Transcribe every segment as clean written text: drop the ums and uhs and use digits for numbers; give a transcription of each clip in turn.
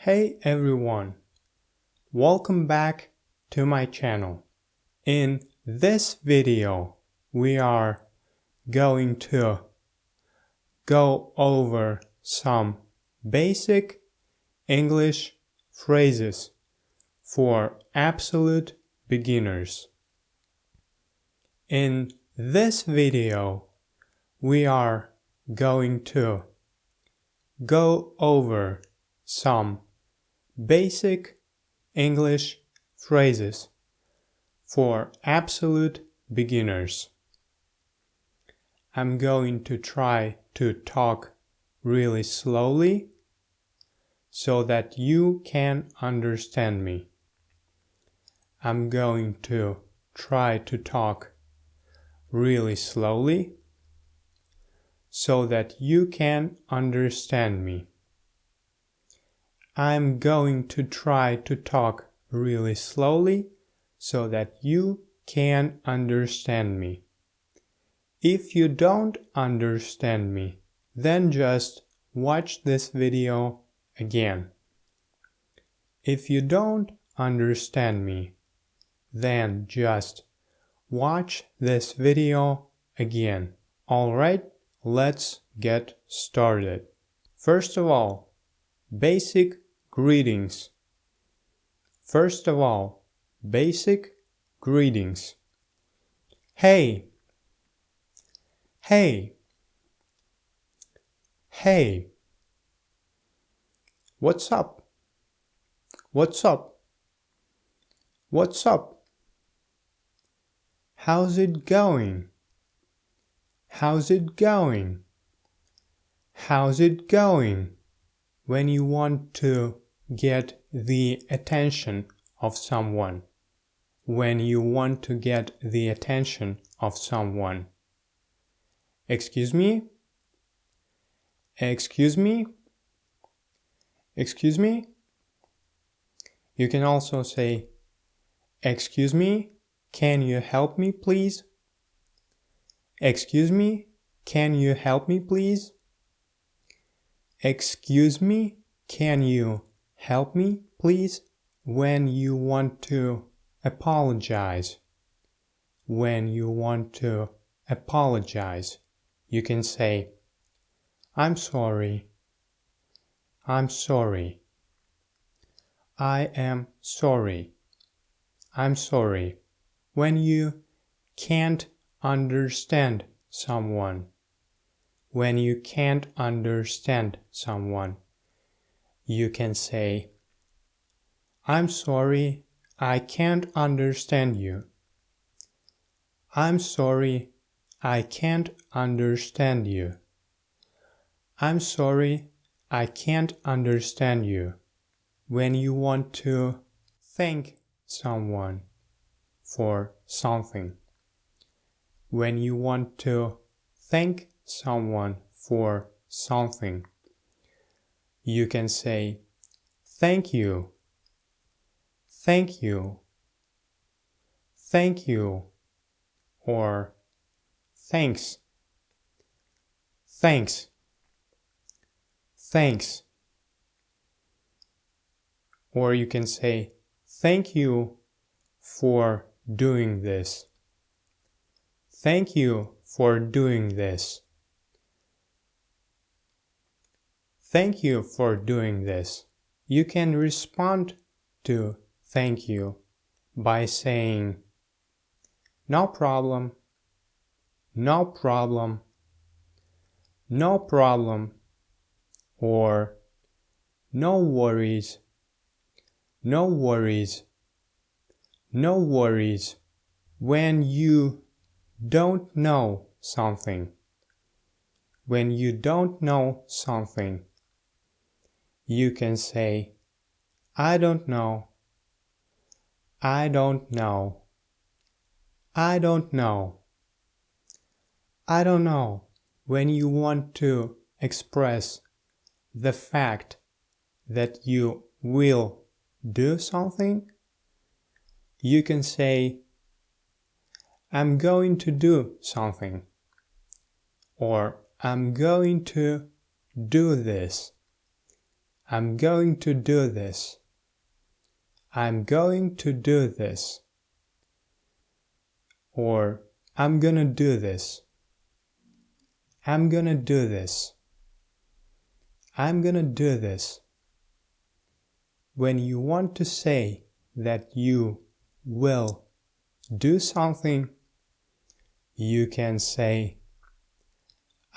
Hey everyone, welcome back to my channel. In this video, we are going to go over some basic English phrases for absolute beginners. In this video, we are going to go over some basic English phrases for absolute beginners. I'm going to try to talk really slowly so that you can understand me. I'm going to try to talk really slowly so that you can understand me. I'm going to try to talk really slowly so that you can understand me. If you don't understand me, then just watch this video again. If you don't understand me, then just watch this video again. Alright, let's get started. First of all, basic greetings. First of all, basic greetings. Hey, hey, hey. What's up? What's up? What's up? How's it going? How's it going? How's it going? When you want to get the attention of someone. When you want to get the attention of someone. Excuse me? Excuse me? Excuse me? You can also say, excuse me, can you help me please? Excuse me, can you help me please? Excuse me, can you help me please? When you want to apologize. When you want to apologize, you can say, I'm sorry. I'm sorry. I am sorry. I'm sorry. When you can't understand someone. When you can't understand someone, you can say, I'm sorry, I can't understand you. I'm sorry, I can't understand you. I'm sorry, I can't understand you. When you want to thank someone for something. When you want to thank someone for something, you can say, thank you. Thank you. Thank you. Or thanks. Thanks. Thanks. Or you can say, thank you for doing this. Thank you for doing this. Thank you for doing this. You can respond to thank you by saying, no problem, no problem, no problem, or no worries, no worries, no worries. When you don't know something, when you don't know something, you can say, I don't know, I don't know, I don't know, I don't know. When you want to express the fact that you will do something, you can say, I'm going to do something, or I'm going to do this. I'm going to do this. I'm going to do this. Or I'm gonna do this. I'm gonna do this. I'm gonna do this. When you want to say that you will do something, you can say,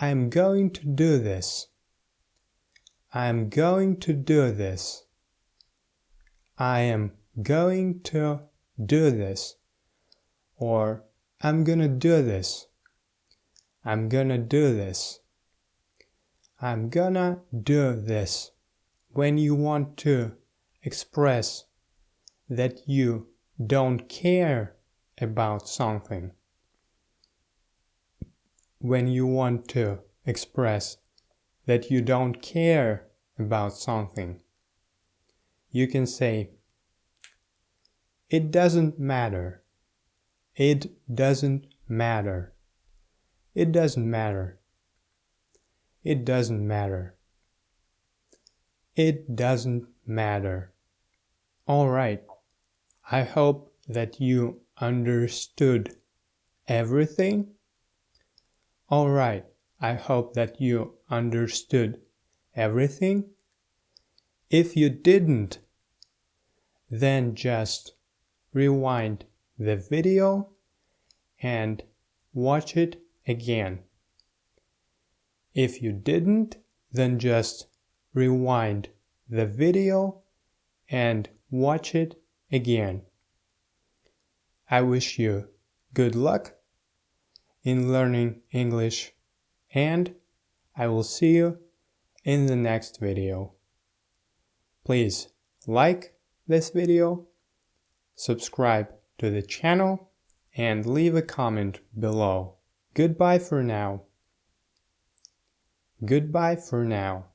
I'm going to do this. I'm going to do this. I am going to do this. Or I'm gonna do this. I'm gonna do this. I'm gonna do this. When you want to express that you don't care about something. When you want to express that you don't care about something, you can say, it doesn't matter. It doesn't matter. It doesn't matter. It doesn't matter. It doesn't matter. All right. I hope that you understood everything. All right. I hope that you understood everything. If you didn't, then just rewind the video and watch it again. If you didn't, then just rewind the video and watch it again. I wish you good luck in learning English, and I will see you in the next video. Please like this video, subscribe to the channel, and leave a comment below. Goodbye for now. Goodbye for now.